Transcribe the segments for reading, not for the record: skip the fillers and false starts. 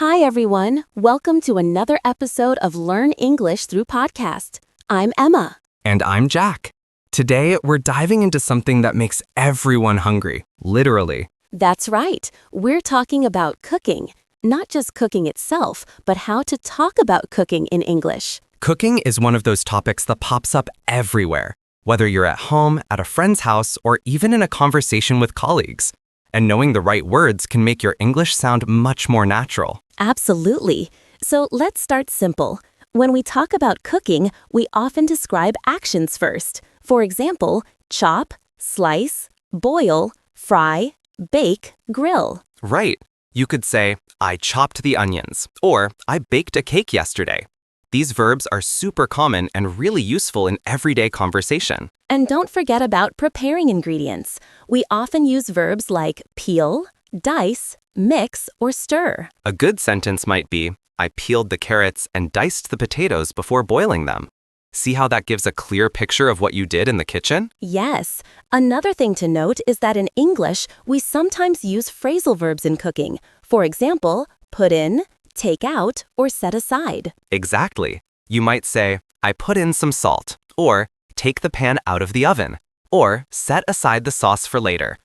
Hi, everyone. Welcome to another episode of Learn English Through Podcast. I'm Emma. And I'm Jack. Today, we're diving into something that makes everyone hungry, literally. That's right. We're talking about cooking. Not just cooking itself, but how to talk about cooking in English. Cooking is one of those topics that pops up everywhere, whether you're at home, at a friend's house, or even in a conversation with colleagues. And knowing the right words can make your English sound much more natural. Absolutely. So let's start simple. When we talk about cooking, we often describe actions first. For example, chop, slice, boil, fry, bake, grill. Right. You could say, I chopped the onions, or I baked a cake yesterday. These verbs are super common and really useful in everyday conversation. And don't forget about preparing ingredients. We often use verbs like peel, dice, mix, or stir. A good sentence might be, I peeled the carrots and diced the potatoes before boiling them. See how that gives a clear picture of what you did in the kitchen? Yes. Another thing to note is that in English, we sometimes use phrasal verbs in cooking. For example, put in, take out, or set aside. Exactly. You might say, I put in some salt, or take the pan out of the oven, or set aside the sauce for later.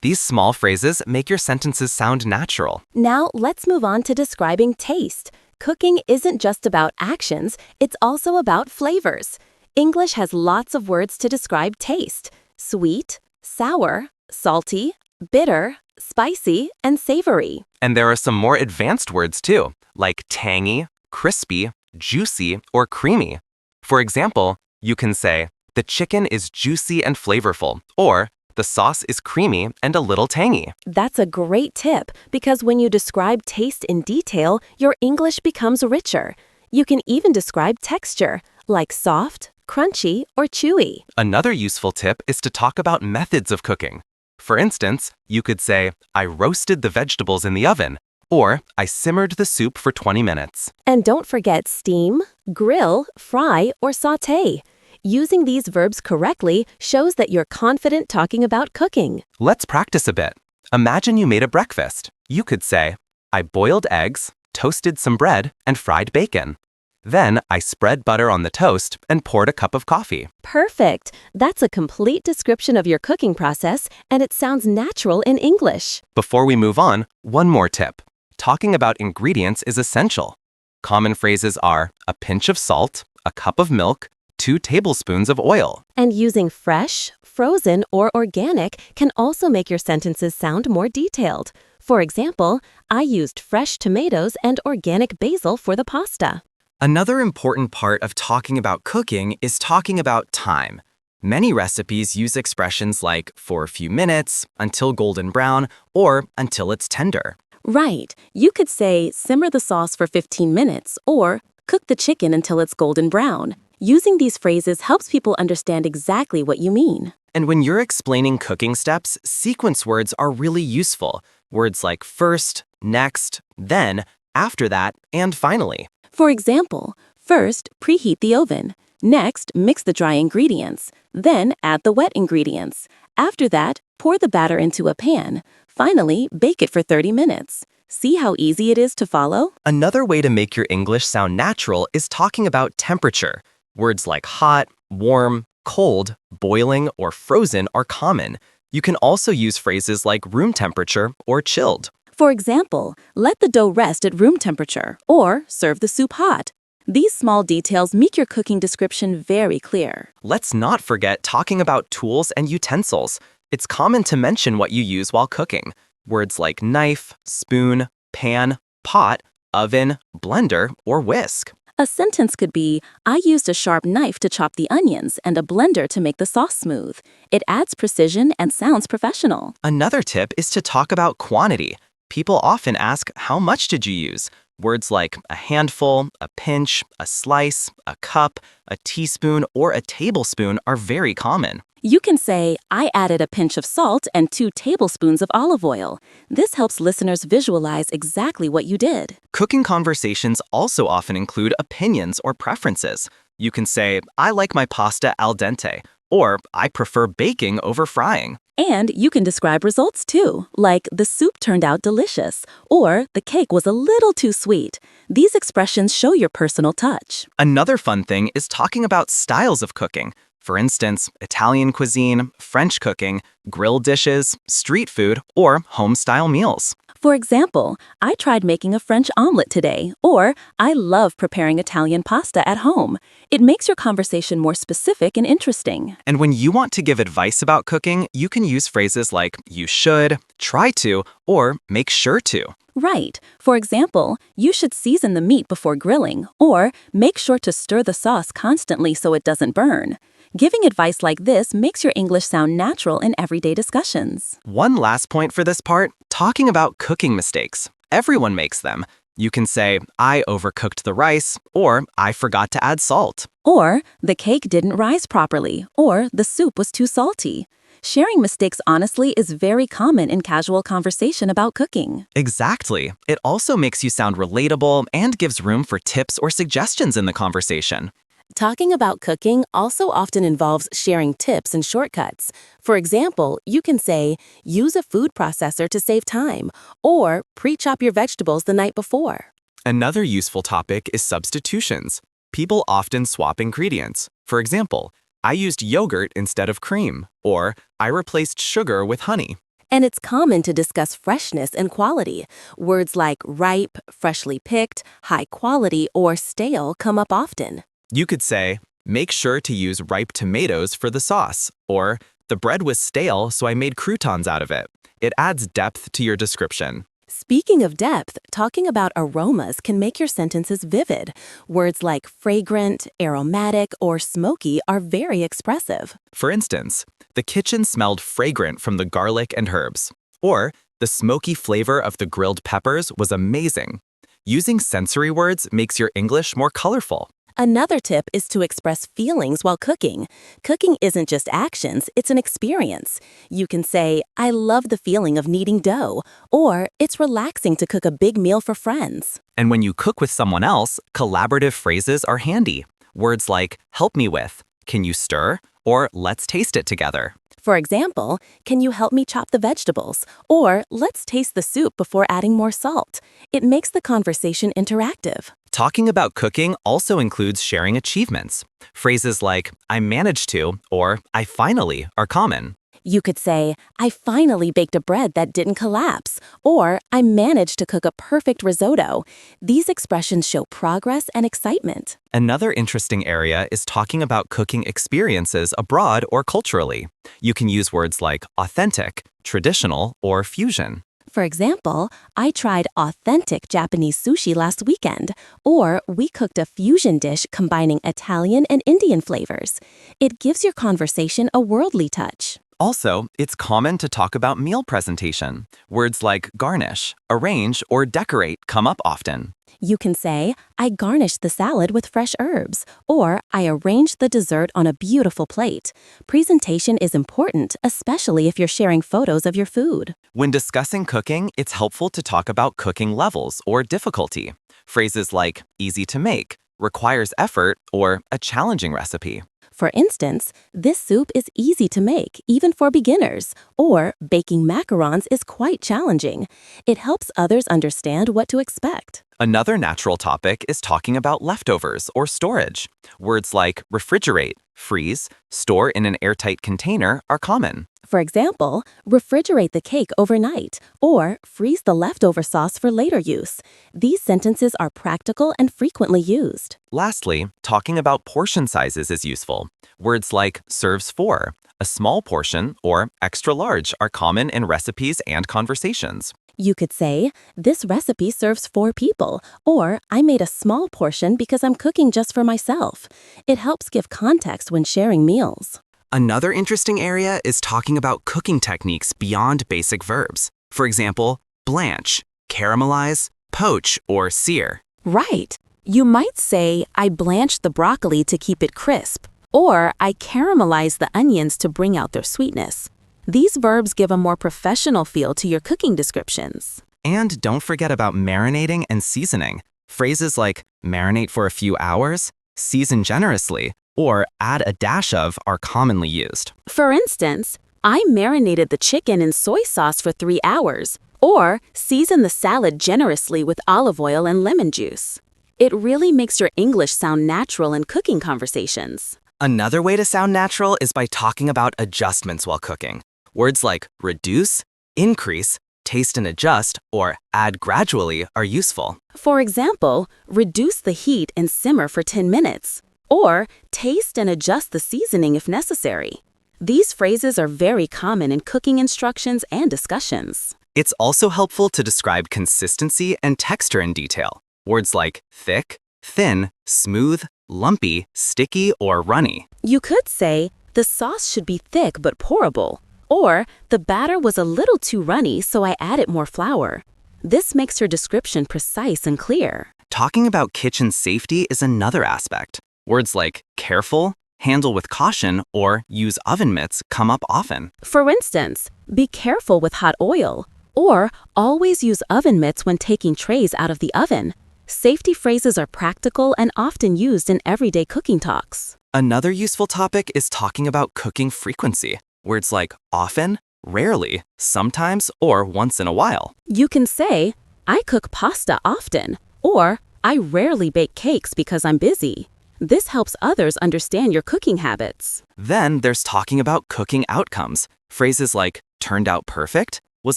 These small phrases make your sentences sound natural. Now, let's move on to describing taste. Cooking isn't just about actions, it's also about flavors. English has lots of words to describe taste: sweet, sour, salty, bitter, spicy, and savory. And there are some more advanced words too, like tangy, crispy, juicy, or creamy. For example, you can say, the chicken is juicy and flavorful, or the sauce is creamy and a little tangy. That's a great tip because when you describe taste in detail, your English becomes richer. You can even describe texture, like soft, crunchy, or chewy. Another useful tip is to talk about methods of cooking. For instance, you could say, I roasted the vegetables in the oven, or I simmered the soup for 20 minutes. And don't forget steam, grill, fry, or sauté. Using these verbs correctly shows that you're confident talking about cooking. Let's practice a bit. Imagine you made a breakfast. You could say, I boiled eggs, toasted some bread, and fried bacon. Then I spread butter on the toast and poured a cup of coffee. Perfect. That's a complete description of your cooking process, and it sounds natural in English. Before we move on, one more tip. Talking about ingredients is essential. Common phrases are a pinch of salt, a cup of milk, 2 tablespoons of oil. And using fresh, frozen, or organic can also make your sentences sound more detailed. For example, I used fresh tomatoes and organic basil for the pasta. Another important part of talking about cooking is talking about time. Many recipes use expressions like for a few minutes, until golden brown, or until it's tender. Right. You could say simmer the sauce for 15 minutes or cook the chicken until it's golden brown. Using these phrases helps people understand exactly what you mean. And when you're explaining cooking steps, sequence words are really useful. Words like first, next, then, after that, and finally. For example, first, preheat the oven. Next, mix the dry ingredients. Then, add the wet ingredients. After that, pour the batter into a pan. Finally, bake it for 30 minutes. See how easy it is to follow? Another way to make your English sound natural is talking about temperature. Words like hot, warm, cold, boiling, or frozen are common. You can also use phrases like room temperature or chilled. For example, let the dough rest at room temperature or serve the soup hot. These small details make your cooking description very clear. Let's not forget talking about tools and utensils. It's common to mention what you use while cooking. Words like knife, spoon, pan, pot, oven, blender, or whisk. A sentence could be, I used a sharp knife to chop the onions and a blender to make the sauce smooth. It adds precision and sounds professional. Another tip is to talk about quantity. People often ask, how much did you use? Words like a handful, a pinch, a slice, a cup, a teaspoon, or a tablespoon are very common. You can say, I added a pinch of salt and 2 tablespoons of olive oil. This helps listeners visualize exactly what you did. Cooking conversations also often include opinions or preferences. You can say, I like my pasta al dente, or I prefer baking over frying. And you can describe results too, like the soup turned out delicious, or the cake was a little too sweet. These expressions show your personal touch. Another fun thing is talking about styles of cooking. For instance, Italian cuisine, French cooking, grilled dishes, street food, or home-style meals. For example, I tried making a French omelet today, or I love preparing Italian pasta at home. It makes your conversation more specific and interesting. And when you want to give advice about cooking, you can use phrases like you should, try to, or make sure to. Right. For example, you should season the meat before grilling, or make sure to stir the sauce constantly so it doesn't burn. Giving advice like this makes your English sound natural in everyday discussions. One last point for this part, talking about cooking mistakes. Everyone makes them. You can say, I overcooked the rice, or I forgot to add salt. Or, the cake didn't rise properly, or the soup was too salty. Sharing mistakes honestly is very common in casual conversation about cooking. Exactly. It also makes you sound relatable and gives room for tips or suggestions in the conversation. Talking about cooking also often involves sharing tips and shortcuts. For example, you can say, use a food processor to save time, or pre-chop your vegetables the night before. Another useful topic is substitutions. People often swap ingredients. For example, I used yogurt instead of cream, or I replaced sugar with honey. And it's common to discuss freshness and quality. Words like ripe, freshly picked, high quality, or stale come up often. You could say, make sure to use ripe tomatoes for the sauce, or the bread was stale, so I made croutons out of it. It adds depth to your description. Speaking of depth, talking about aromas can make your sentences vivid. Words like fragrant, aromatic, or smoky are very expressive. For instance, the kitchen smelled fragrant from the garlic and herbs, or the smoky flavor of the grilled peppers was amazing. Using sensory words makes your English more colorful. Another tip is to express feelings while cooking. Cooking isn't just actions, it's an experience. You can say, I love the feeling of kneading dough, or it's relaxing to cook a big meal for friends. And when you cook with someone else, collaborative phrases are handy. Words like, help me with, can you stir, or let's taste it together. For example, can you help me chop the vegetables? Or let's taste the soup before adding more salt. It makes the conversation interactive. Talking about cooking also includes sharing achievements. Phrases like, I managed to, or I finally are common. You could say, I finally baked a bread that didn't collapse, or I managed to cook a perfect risotto. These expressions show progress and excitement. Another interesting area is talking about cooking experiences abroad or culturally. You can use words like authentic, traditional, or fusion. For example, I tried authentic Japanese sushi last weekend, or we cooked a fusion dish combining Italian and Indian flavors. It gives your conversation a worldly touch. Also, it's common to talk about meal presentation. Words like garnish, arrange, or decorate come up often. You can say, I garnished the salad with fresh herbs, or I arranged the dessert on a beautiful plate. Presentation is important, especially if you're sharing photos of your food. When discussing cooking, it's helpful to talk about cooking levels or difficulty. Phrases like easy to make, requires effort, or a challenging recipe. For instance, this soup is easy to make, even for beginners, or baking macarons is quite challenging. It helps others understand what to expect. Another natural topic is talking about leftovers or storage. Words like refrigerate, freeze, store in an airtight container are common. For example, refrigerate the cake overnight, or freeze the leftover sauce for later use. These sentences are practical and frequently used. Lastly, talking about portion sizes is useful. Words like serves for, a small portion, or extra large are common in recipes and conversations. You could say, this recipe serves 4 people, or I made a small portion because I'm cooking just for myself. It helps give context when sharing meals. Another interesting area is talking about cooking techniques beyond basic verbs. For example, blanch, caramelize, poach, or sear. Right. You might say, I blanched the broccoli to keep it crisp, or I caramelized the onions to bring out their sweetness. These verbs give a more professional feel to your cooking descriptions. And don't forget about marinating and seasoning. Phrases like marinate for a few hours, season generously, or add a dash of are commonly used. For instance, I marinated the chicken in soy sauce for 3 hours, or season the salad generously with olive oil and lemon juice. It really makes your English sound natural in cooking conversations. Another way to sound natural is by talking about adjustments while cooking. Words like reduce, increase, taste and adjust, or add gradually are useful. For example, reduce the heat and simmer for 10 minutes, or taste and adjust the seasoning if necessary. These phrases are very common in cooking instructions and discussions. It's also helpful to describe consistency and texture in detail. Words like thick, thin, smooth, lumpy, sticky, or runny. You could say, the sauce should be thick but pourable, or the batter was a little too runny so I added more flour. This makes your description precise and clear. Talking about kitchen safety is another aspect. Words like careful, handle with caution, or use oven mitts come up often. For instance, be careful with hot oil, or always use oven mitts when taking trays out of the oven. Safety phrases are practical and often used in everyday cooking talks. Another useful topic is talking about cooking frequency. Words like often, rarely, sometimes, or once in a while. You can say, I cook pasta often, or I rarely bake cakes because I'm busy. This helps others understand your cooking habits. Then there's talking about cooking outcomes. Phrases like turned out perfect, was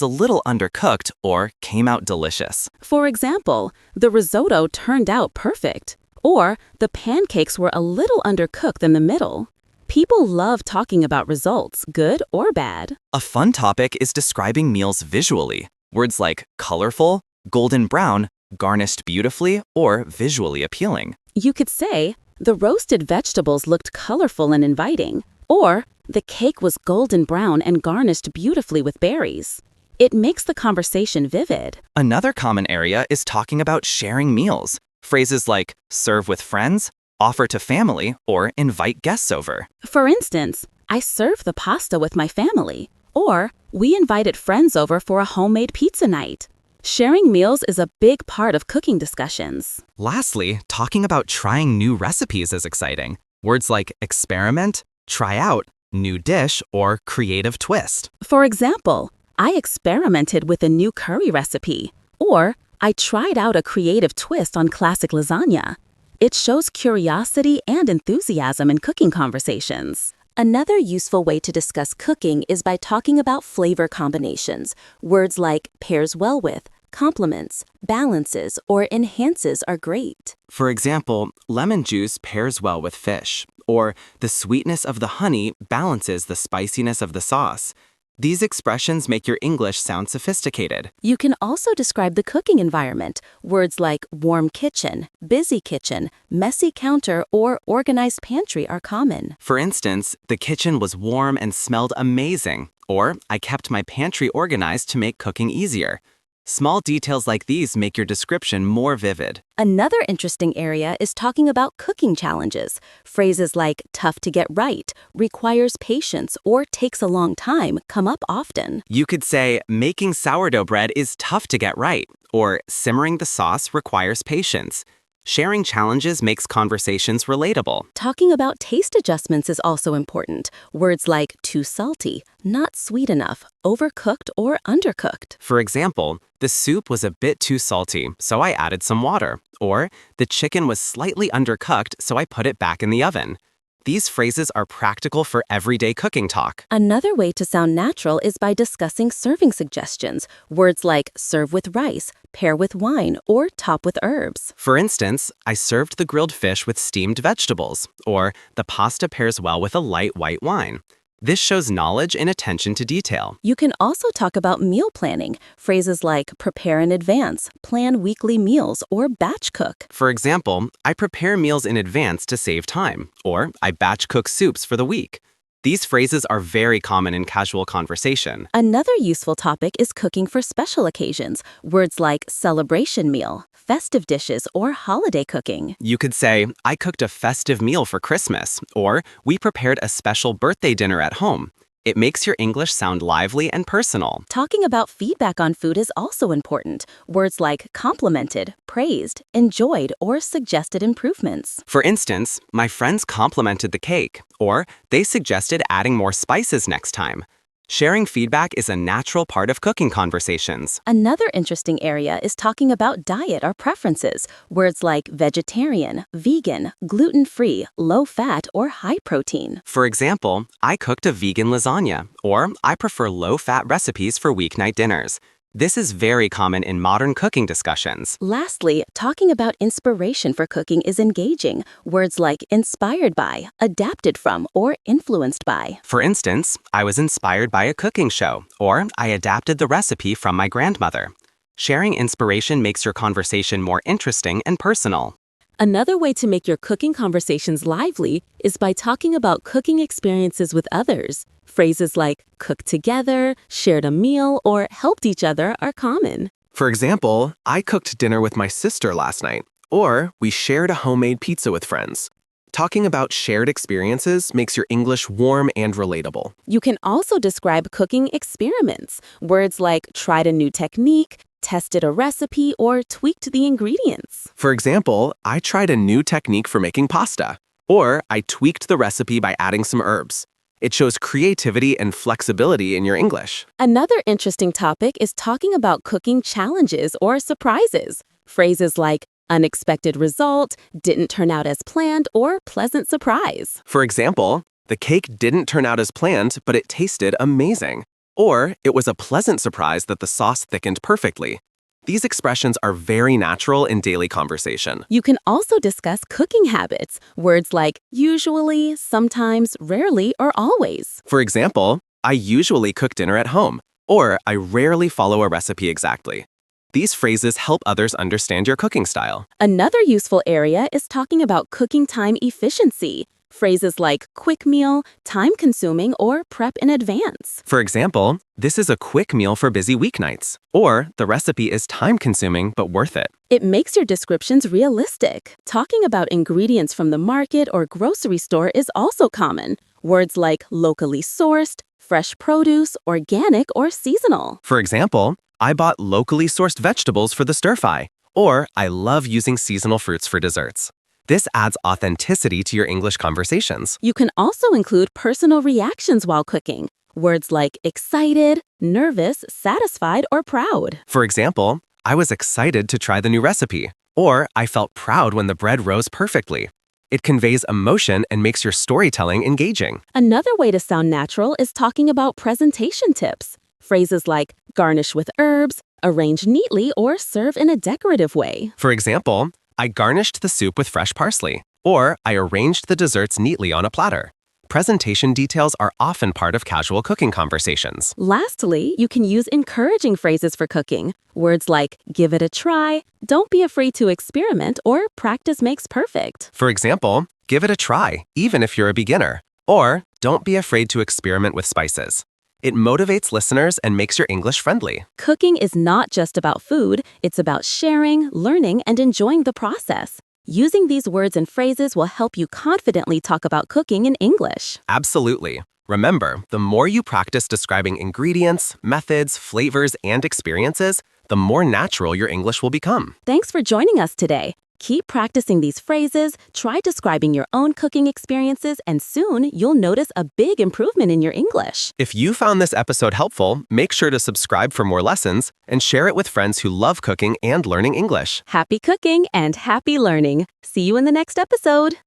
a little undercooked, or came out delicious. For example, the risotto turned out perfect, or the pancakes were a little undercooked in the middle. People love talking about results, good or bad. A fun topic is describing meals visually. Words like colorful, golden brown, garnished beautifully, or visually appealing. You could say, the roasted vegetables looked colorful and inviting, or the cake was golden brown and garnished beautifully with berries. It makes the conversation vivid. Another common area is talking about sharing meals. Phrases like serve with friends, offer to family, or invite guests over. For instance, I served the pasta with my family, or we invited friends over for a homemade pizza night. Sharing meals is a big part of cooking discussions. Lastly, talking about trying new recipes is exciting. Words like experiment, try out, new dish, or creative twist. For example, I experimented with a new curry recipe, or I tried out a creative twist on classic lasagna. It shows curiosity and enthusiasm in cooking conversations. Another useful way to discuss cooking is by talking about flavor combinations. Words like pairs well with, complements, balances, or enhances are great. For example, lemon juice pairs well with fish, or the sweetness of the honey balances the spiciness of the sauce. These expressions make your English sound sophisticated. You can also describe the cooking environment. Words like warm kitchen, busy kitchen, messy counter, or organized pantry are common. For instance, the kitchen was warm and smelled amazing, or I kept my pantry organized to make cooking easier. Small details like these make your description more vivid. Another interesting area is talking about cooking challenges. Phrases like tough to get right, requires patience, or takes a long time come up often. You could say, making sourdough bread is tough to get right, or simmering the sauce requires patience. Sharing challenges makes conversations relatable. Talking about taste adjustments is also important. Words like too salty, not sweet enough, overcooked, or undercooked. For example, the soup was a bit too salty, so I added some water. Or, the chicken was slightly undercooked, so I put it back in the oven. These phrases are practical for everyday cooking talk. Another way to sound natural is by discussing serving suggestions. Words like serve with rice, pair with wine, or top with herbs. For instance, I served the grilled fish with steamed vegetables, or the pasta pairs well with a light white wine. This shows knowledge and attention to detail. You can also talk about meal planning. Phrases like prepare in advance, plan weekly meals, or batch cook. For example, I prepare meals in advance to save time, or I batch cook soups for the week. These phrases are very common in casual conversation. Another useful topic is cooking for special occasions. Words like celebration meal, festive dishes, or holiday cooking. You could say, I cooked a festive meal for Christmas, or we prepared a special birthday dinner at home. It makes your English sound lively and personal. Talking about feedback on food is also important. Words like complimented, praised, enjoyed, or suggested improvements. For instance, my friends complimented the cake, or they suggested adding more spices next time. Sharing feedback is a natural part of cooking conversations. Another interesting area is talking about diet or preferences. Words like vegetarian, vegan, gluten-free, low-fat, or high protein. For example, I cooked a vegan lasagna, or I prefer low-fat recipes for weeknight dinners. This is very common in modern cooking discussions. Lastly, talking about inspiration for cooking is engaging. Words like inspired by, adapted from, or influenced by. For instance, I was inspired by a cooking show, or I adapted the recipe from my grandmother. Sharing inspiration makes your conversation more interesting and personal. Another way to make your cooking conversations lively is by talking about cooking experiences with others. Phrases like cooked together, shared a meal, or helped each other are common. For example, I cooked dinner with my sister last night, or we shared a homemade pizza with friends. Talking about shared experiences makes your English warm and relatable. You can also describe cooking experiments. Words like tried a new technique, tested a recipe, or tweaked the ingredients. For example, I tried a new technique for making pasta, or I tweaked the recipe by adding some herbs. It shows creativity and flexibility in your English. Another interesting topic is talking about cooking challenges or surprises. Phrases like unexpected result, didn't turn out as planned, or pleasant surprise. For example, the cake didn't turn out as planned, but it tasted amazing. Or it was a pleasant surprise that the sauce thickened perfectly. These expressions are very natural in daily conversation. You can also discuss cooking habits. Words like usually, sometimes, rarely, or always. For example, I usually cook dinner at home, or I rarely follow a recipe exactly. These phrases help others understand your cooking style. Another useful area is talking about cooking time efficiency. Phrases like quick meal, time-consuming, or prep in advance. For example, this is a quick meal for busy weeknights, or the recipe is time-consuming but worth it. It makes your descriptions realistic. Talking about ingredients from the market or grocery store is also common. Words like locally sourced, fresh produce, organic, or seasonal. For example, I bought locally sourced vegetables for the stir-fry, or I love using seasonal fruits for desserts. This adds authenticity to your English conversations. You can also include personal reactions while cooking. Words like excited, nervous, satisfied, or proud. For example, I was excited to try the new recipe, or I felt proud when the bread rose perfectly. It conveys emotion and makes your storytelling engaging. Another way to sound natural is talking about presentation tips. Phrases like garnish with herbs, arrange neatly, or serve in a decorative way. For example, I garnished the soup with fresh parsley, or I arranged the desserts neatly on a platter. Presentation details are often part of casual cooking conversations. Lastly, you can use encouraging phrases for cooking. Words like give it a try, don't be afraid to experiment, or practice makes perfect. For example, give it a try, even if you're a beginner, or don't be afraid to experiment with spices. It motivates listeners and makes your English friendly. Cooking is not just about food, it's about sharing, learning, and enjoying the process. Using these words and phrases will help you confidently talk about cooking in English. Absolutely. Remember, the more you practice describing ingredients, methods, flavors, and experiences, the more natural your English will become. Thanks for joining us today. Keep practicing these phrases, try describing your own cooking experiences, and soon you'll notice a big improvement in your English. If you found this episode helpful, make sure to subscribe for more lessons and share it with friends who love cooking and learning English. Happy cooking and happy learning. See you in the next episode.